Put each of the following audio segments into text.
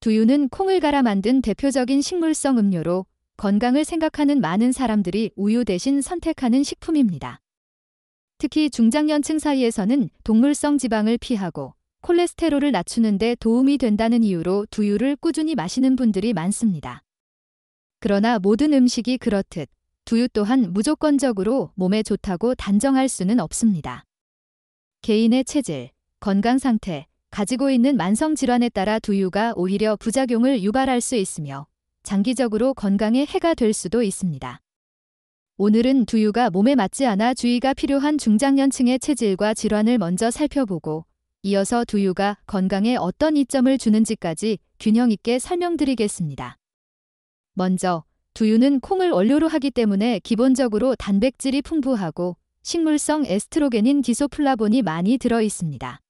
두유는 콩을 갈아 만든 대표적인 식물성 음료로 건강을 생각하는 많은 사람들이 우유 대신 선택하는 식품입니다. 특히 중장년층 사이에서는 동물성 지방을 피하고 콜레스테롤을 낮추는 데 도움이 된다는 이유로 두유를 꾸준히 마시는 분들이 많습니다. 그러나 모든 음식이 그렇듯 두유 또한 무조건적으로 몸에 좋다고 단정할 수는 없습니다. 개인의 체질, 건강 상태, 가지고 있는 만성 질환에 따라 두유가 오히려 부작용을 유발할 수 있으며 장기적으로 건강에 해가 될 수도 있습니다. 오늘은 두유가 몸에 맞지 않아 주의가 필요한 중장년층의 체질과 질환을 먼저 살펴보고 이어서 두유가 건강에 어떤 이점을 주는지까지 균형 있게 설명드리겠습니다. 먼저 두유는 콩을 원료로 하기 때문에 기본적으로 단백질이 풍부하고 식물성 에스트로겐인 디소플라본이 많이 들어 있습니다.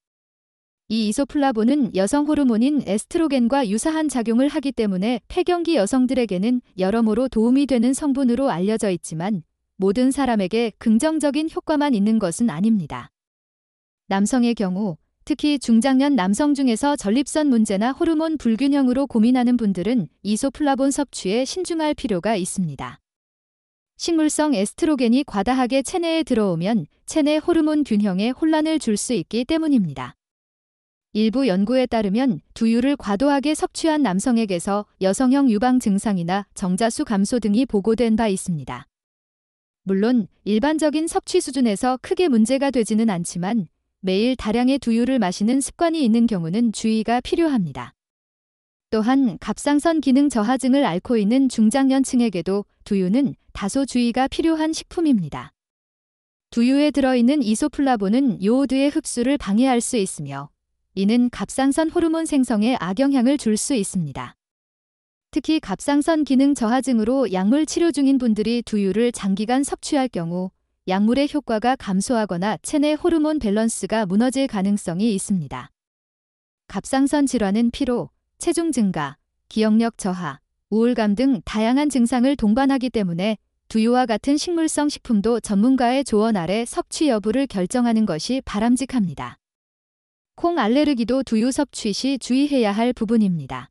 이 이소플라본은 여성 호르몬인 에스트로겐과 유사한 작용을 하기 때문에 폐경기 여성들에게는 여러모로 도움이 되는 성분으로 알려져 있지만 모든 사람에게 긍정적인 효과만 있는 것은 아닙니다. 남성의 경우 특히 중장년 남성 중에서 전립선 문제나 호르몬 불균형으로 고민하는 분들은 이소플라본 섭취에 신중할 필요가 있습니다. 식물성 에스트로겐이 과다하게 체내에 들어오면 체내 호르몬 균형에 혼란을 줄 수 있기 때문입니다. 일부 연구에 따르면 두유를 과도하게 섭취한 남성에게서 여성형 유방 증상이나 정자수 감소 등이 보고된 바 있습니다. 물론 일반적인 섭취 수준에서 크게 문제가 되지는 않지만 매일 다량의 두유를 마시는 습관이 있는 경우는 주의가 필요합니다. 또한 갑상선 기능 저하증을 앓고 있는 중장년층에게도 두유는 다소 주의가 필요한 식품입니다. 두유에 들어있는 이소플라본은 요오드의 흡수를 방해할 수 있으며 이는 갑상선 호르몬 생성에 악영향을 줄 수 있습니다. 특히 갑상선 기능 저하증으로 약물 치료 중인 분들이 두유를 장기간 섭취할 경우 약물의 효과가 감소하거나 체내 호르몬 밸런스가 무너질 가능성이 있습니다. 갑상선 질환은 피로, 체중 증가, 기억력 저하, 우울감 등 다양한 증상을 동반하기 때문에 두유와 같은 식물성 식품도 전문가의 조언 아래 섭취 여부를 결정하는 것이 바람직합니다. 콩 알레르기도 두유 섭취 시 주의해야 할 부분입니다.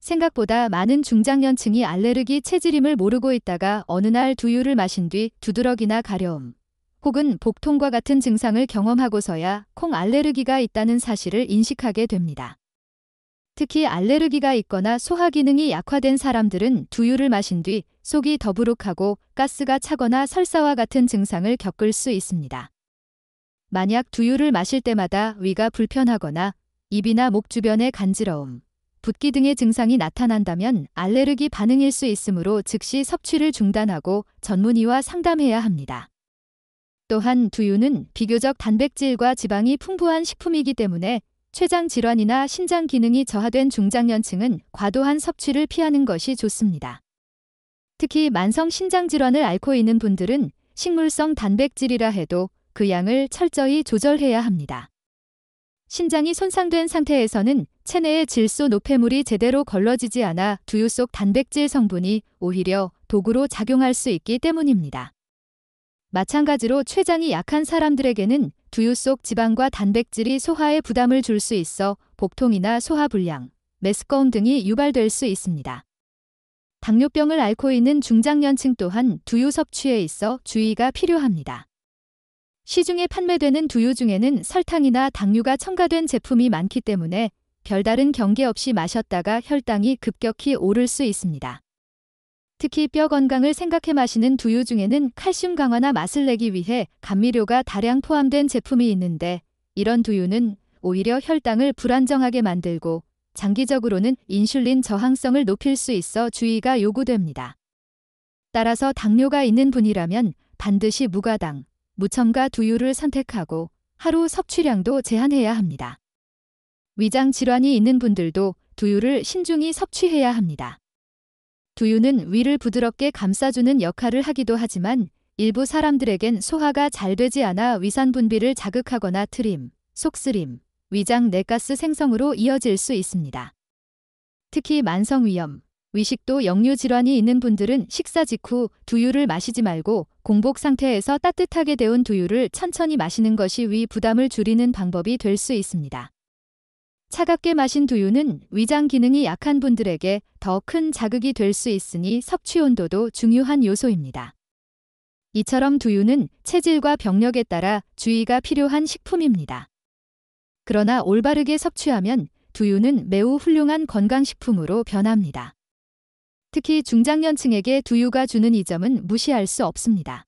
생각보다 많은 중장년층이 알레르기 체질임을 모르고 있다가 어느 날 두유를 마신 뒤 두드러기나 가려움, 혹은 복통과 같은 증상을 경험하고서야 콩 알레르기가 있다는 사실을 인식하게 됩니다. 특히 알레르기가 있거나 소화 기능이 약화된 사람들은 두유를 마신 뒤 속이 더부룩하고 가스가 차거나 설사와 같은 증상을 겪을 수 있습니다. 만약 두유를 마실 때마다 위가 불편하거나 입이나 목 주변의 간지러움, 붓기 등의 증상이 나타난다면 알레르기 반응일 수 있으므로 즉시 섭취를 중단하고 전문의와 상담해야 합니다. 또한 두유는 비교적 단백질과 지방이 풍부한 식품이기 때문에 췌장 질환이나 신장 기능이 저하된 중장년층은 과도한 섭취를 피하는 것이 좋습니다. 특히 만성 신장 질환을 앓고 있는 분들은 식물성 단백질이라 해도 그 양을 철저히 조절해야 합니다. 신장이 손상된 상태에서는 체내의 질소 노폐물이 제대로 걸러지지 않아 두유 속 단백질 성분이 오히려 독으로 작용할 수 있기 때문입니다. 마찬가지로 췌장이 약한 사람들에게는 두유 속 지방과 단백질이 소화에 부담을 줄 수 있어 복통이나 소화불량, 메스꺼움 등이 유발될 수 있습니다. 당뇨병을 앓고 있는 중장년층 또한 두유 섭취에 있어 주의가 필요합니다. 시중에 판매되는 두유 중에는 설탕이나 당류가 첨가된 제품이 많기 때문에 별다른 경계 없이 마셨다가 혈당이 급격히 오를 수 있습니다. 특히 뼈 건강을 생각해 마시는 두유 중에는 칼슘 강화나 맛을 내기 위해 감미료가 다량 포함된 제품이 있는데 이런 두유는 오히려 혈당을 불안정하게 만들고 장기적으로는 인슐린 저항성을 높일 수 있어 주의가 요구됩니다. 따라서 당뇨가 있는 분이라면 반드시 무가당, 무첨가 두유를 선택하고 하루 섭취량도 제한해야 합니다. 위장 질환이 있는 분들도 두유를 신중히 섭취해야 합니다. 두유는 위를 부드럽게 감싸주는 역할을 하기도 하지만 일부 사람들에겐 소화가 잘 되지 않아 위산 분비를 자극하거나 트림, 속쓰림, 위장 내가스 생성으로 이어질 수 있습니다. 특히 만성위염, 위식도 역류 질환이 있는 분들은 식사 직후 두유를 마시지 말고 공복 상태에서 따뜻하게 데운 두유를 천천히 마시는 것이 위 부담을 줄이는 방법이 될 수 있습니다. 차갑게 마신 두유는 위장 기능이 약한 분들에게 더 큰 자극이 될 수 있으니 섭취 온도도 중요한 요소입니다. 이처럼 두유는 체질과 병력에 따라 주의가 필요한 식품입니다. 그러나 올바르게 섭취하면 두유는 매우 훌륭한 건강식품으로 변합니다. 특히 중장년층에게 두유가 주는 이점은 무시할 수 없습니다.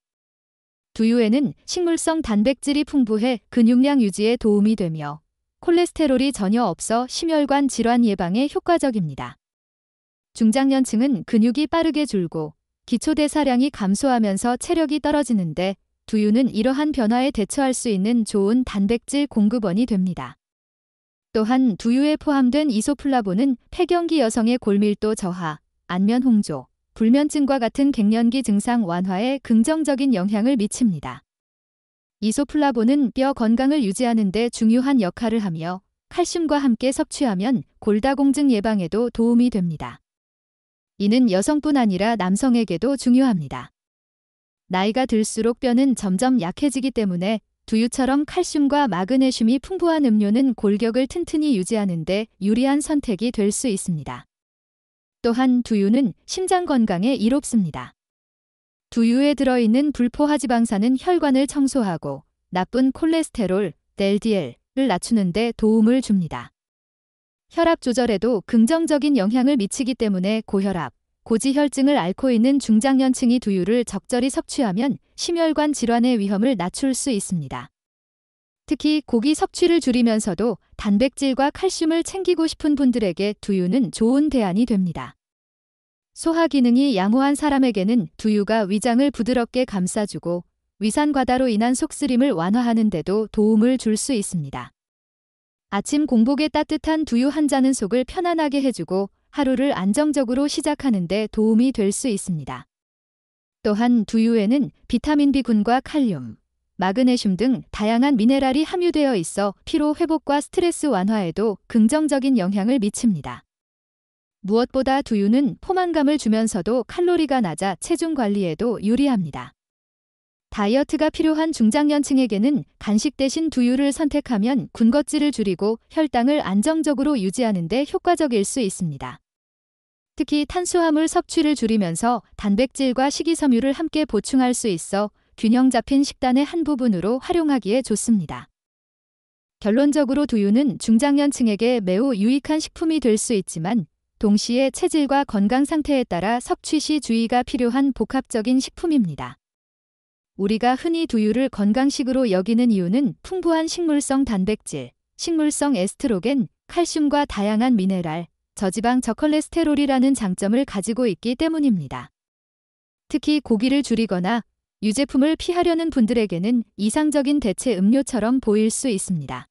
두유에는 식물성 단백질이 풍부해 근육량 유지에 도움이 되며 콜레스테롤이 전혀 없어 심혈관 질환 예방에 효과적입니다. 중장년층은 근육이 빠르게 줄고 기초대사량이 감소하면서 체력이 떨어지는데 두유는 이러한 변화에 대처할 수 있는 좋은 단백질 공급원이 됩니다. 또한 두유에 포함된 이소플라본은 폐경기 여성의 골밀도 저하, 안면 홍조, 불면증과 같은 갱년기 증상 완화에 긍정적인 영향을 미칩니다. 이소플라본은 뼈 건강을 유지하는 데 중요한 역할을 하며 칼슘과 함께 섭취하면 골다공증 예방에도 도움이 됩니다. 이는 여성뿐 아니라 남성에게도 중요합니다. 나이가 들수록 뼈는 점점 약해지기 때문에 두유처럼 칼슘과 마그네슘이 풍부한 음료는 골격을 튼튼히 유지하는 데 유리한 선택이 될 수 있습니다. 또한 두유는 심장 건강에 이롭습니다. 두유에 들어있는 불포화지방산은 혈관을 청소하고 나쁜 콜레스테롤, LDL을 낮추는 데 도움을 줍니다. 혈압 조절에도 긍정적인 영향을 미치기 때문에 고혈압, 고지혈증을 앓고 있는 중장년층이 두유를 적절히 섭취하면 심혈관 질환의 위험을 낮출 수 있습니다. 특히 고기 섭취를 줄이면서도 단백질과 칼슘을 챙기고 싶은 분들에게 두유는 좋은 대안이 됩니다. 소화 기능이 양호한 사람에게는 두유가 위장을 부드럽게 감싸주고 위산 과다로 인한 속쓰림을 완화하는 데도 도움을 줄 수 있습니다. 아침 공복에 따뜻한 두유 한 잔은 속을 편안하게 해주고 하루를 안정적으로 시작하는 데 도움이 될 수 있습니다. 또한 두유에는 비타민 B군과 칼륨, 마그네슘 등 다양한 미네랄이 함유되어 있어 피로 회복과 스트레스 완화에도 긍정적인 영향을 미칩니다. 무엇보다 두유는 포만감을 주면서도 칼로리가 낮아 체중 관리에도 유리합니다. 다이어트가 필요한 중장년층에게는 간식 대신 두유를 선택하면 군것질을 줄이고 혈당을 안정적으로 유지하는 데 효과적일 수 있습니다. 특히 탄수화물 섭취를 줄이면서 단백질과 식이섬유를 함께 보충할 수 있어 균형 잡힌 식단의 한 부분으로 활용하기에 좋습니다. 결론적으로 두유는 중장년층에게 매우 유익한 식품이 될 수 있지만 동시에 체질과 건강 상태에 따라 섭취 시 주의가 필요한 복합적인 식품입니다. 우리가 흔히 두유를 건강식으로 여기는 이유는 풍부한 식물성 단백질, 식물성 에스트로겐, 칼슘과 다양한 미네랄, 저지방 저콜레스테롤이라는 장점을 가지고 있기 때문입니다. 특히 고기를 줄이거나 유제품을 피하려는 분들에게는 이상적인 대체 음료처럼 보일 수 있습니다.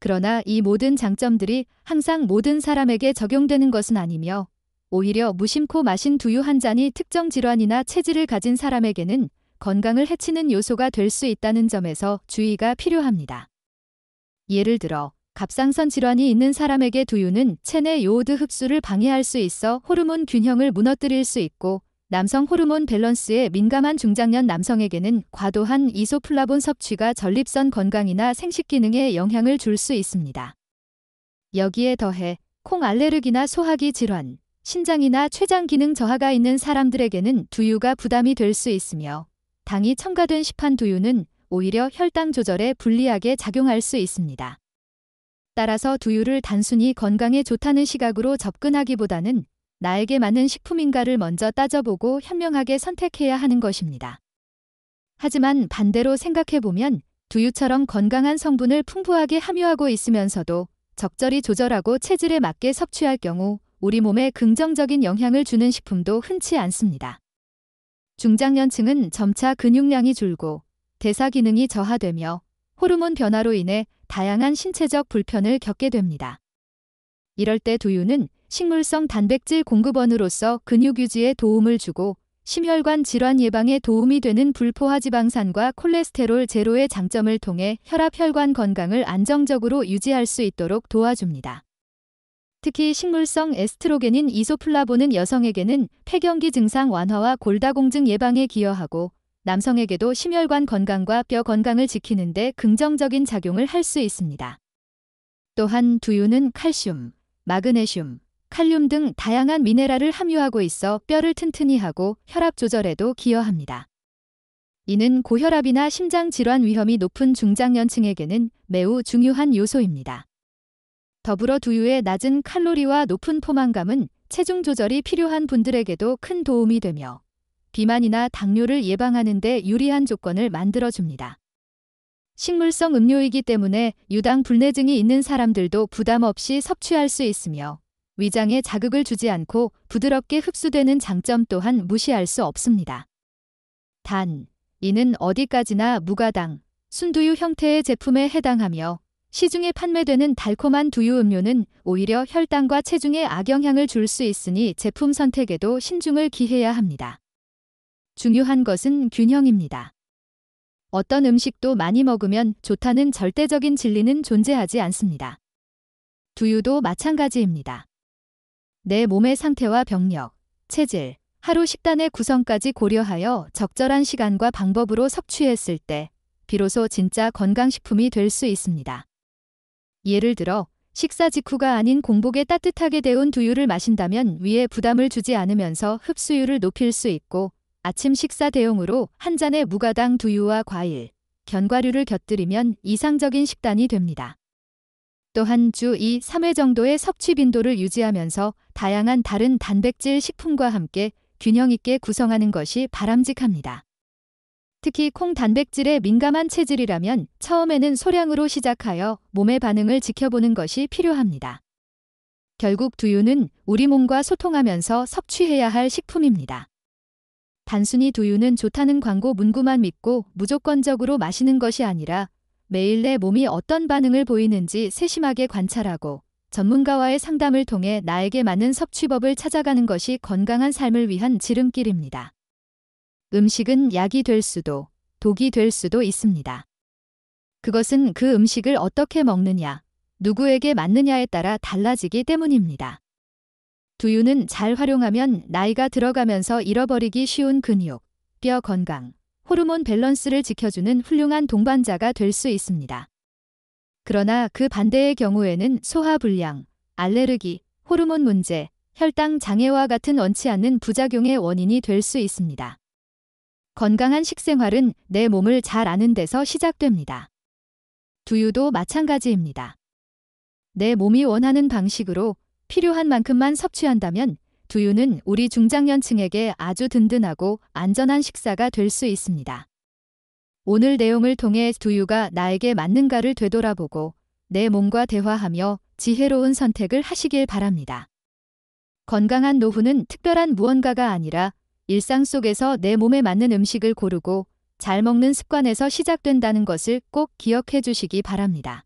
그러나 이 모든 장점들이 항상 모든 사람에게 적용되는 것은 아니며 오히려 무심코 마신 두유 한 잔이 특정 질환이나 체질을 가진 사람에게는 건강을 해치는 요소가 될 수 있다는 점에서 주의가 필요합니다. 예를 들어 갑상선 질환이 있는 사람에게 두유는 체내 요오드 흡수를 방해할 수 있어 호르몬 균형을 무너뜨릴 수 있고 남성 호르몬 밸런스에 민감한 중장년 남성에게는 과도한 이소플라본 섭취가 전립선 건강이나 생식 기능에 영향을 줄 수 있습니다. 여기에 더해 콩 알레르기나 소화기 질환, 신장이나 췌장 기능 저하가 있는 사람들에게는 두유가 부담이 될 수 있으며 당이 첨가된 시판 두유는 오히려 혈당 조절에 불리하게 작용할 수 있습니다. 따라서 두유를 단순히 건강에 좋다는 시각으로 접근하기보다는 나에게 맞는 식품인가를 먼저 따져보고 현명하게 선택해야 하는 것입니다. 하지만 반대로 생각해보면 두유처럼 건강한 성분을 풍부하게 함유하고 있으면서도 적절히 조절하고 체질에 맞게 섭취할 경우 우리 몸에 긍정적인 영향을 주는 식품도 흔치 않습니다. 중장년층은 점차 근육량이 줄고 대사 기능이 저하되며 호르몬 변화로 인해 다양한 신체적 불편을 겪게 됩니다. 이럴 때 두유는 식물성 단백질 공급원으로서 근육 유지에 도움을 주고 심혈관 질환 예방에 도움이 되는 불포화지방산과 콜레스테롤 제로의 장점을 통해 혈압 혈관 건강을 안정적으로 유지할 수 있도록 도와줍니다. 특히 식물성 에스트로겐인 이소플라본은 여성에게는 폐경기 증상 완화와 골다공증 예방에 기여하고 남성에게도 심혈관 건강과 뼈 건강을 지키는 데 긍정적인 작용을 할 수 있습니다. 또한 두유는 칼슘, 마그네슘, 칼륨 등 다양한 미네랄을 함유하고 있어 뼈를 튼튼히 하고 혈압 조절에도 기여합니다. 이는 고혈압이나 심장 질환 위험이 높은 중장년층에게는 매우 중요한 요소입니다. 더불어 두유의 낮은 칼로리와 높은 포만감은 체중 조절이 필요한 분들에게도 큰 도움이 되며 비만이나 당뇨를 예방하는 데 유리한 조건을 만들어줍니다. 식물성 음료이기 때문에 유당 불내증이 있는 사람들도 부담 없이 섭취할 수 있으며 위장에 자극을 주지 않고 부드럽게 흡수되는 장점 또한 무시할 수 없습니다. 단, 이는 어디까지나 무가당, 순두유 형태의 제품에 해당하며 시중에 판매되는 달콤한 두유 음료는 오히려 혈당과 체중에 악영향을 줄 수 있으니 제품 선택에도 신중을 기해야 합니다. 중요한 것은 균형입니다. 어떤 음식도 많이 먹으면 좋다는 절대적인 진리는 존재하지 않습니다. 두유도 마찬가지입니다. 내 몸의 상태와 병력, 체질, 하루 식단의 구성까지 고려하여 적절한 시간과 방법으로 섭취했을 때 비로소 진짜 건강식품이 될 수 있습니다. 예를 들어 식사 직후가 아닌 공복에 따뜻하게 데운 두유를 마신다면 위에 부담을 주지 않으면서 흡수율을 높일 수 있고 아침 식사 대용으로 한 잔의 무가당 두유와 과일, 견과류를 곁들이면 이상적인 식단이 됩니다. 또한 주 2, 3회 정도의 섭취 빈도를 유지하면서 다양한 다른 단백질 식품과 함께 균형 있게 구성하는 것이 바람직합니다. 특히 콩 단백질에 민감한 체질이라면 처음에는 소량으로 시작하여 몸의 반응을 지켜보는 것이 필요합니다. 결국 두유는 우리 몸과 소통하면서 섭취해야 할 식품입니다. 단순히 두유는 좋다는 광고 문구만 믿고 무조건적으로 마시는 것이 아니라 매일 내 몸이 어떤 반응을 보이는지 세심하게 관찰하고 전문가와의 상담을 통해 나에게 맞는 섭취법을 찾아가는 것이 건강한 삶을 위한 지름길입니다. 음식은 약이 될 수도, 독이 될 수도 있습니다. 그것은 그 음식을 어떻게 먹느냐, 누구에게 맞느냐에 따라 달라지기 때문입니다. 두유는 잘 활용하면 나이가 들어가면서 잃어버리기 쉬운 근육, 뼈 건강, 호르몬 밸런스를 지켜주는 훌륭한 동반자가 될 수 있습니다. 그러나 그 반대의 경우에는 소화불량, 알레르기, 호르몬 문제, 혈당 장애와 같은 원치 않는 부작용의 원인이 될 수 있습니다. 건강한 식생활은 내 몸을 잘 아는 데서 시작됩니다. 두유도 마찬가지입니다. 내 몸이 원하는 방식으로 필요한 만큼만 섭취한다면 두유는 우리 중장년층에게 아주 든든하고 안전한 식사가 될 수 있습니다. 오늘 내용을 통해 두유가 나에게 맞는가를 되돌아보고 내 몸과 대화하며 지혜로운 선택을 하시길 바랍니다. 건강한 노후는 특별한 무언가가 아니라 일상 속에서 내 몸에 맞는 음식을 고르고 잘 먹는 습관에서 시작된다는 것을 꼭 기억해 주시기 바랍니다.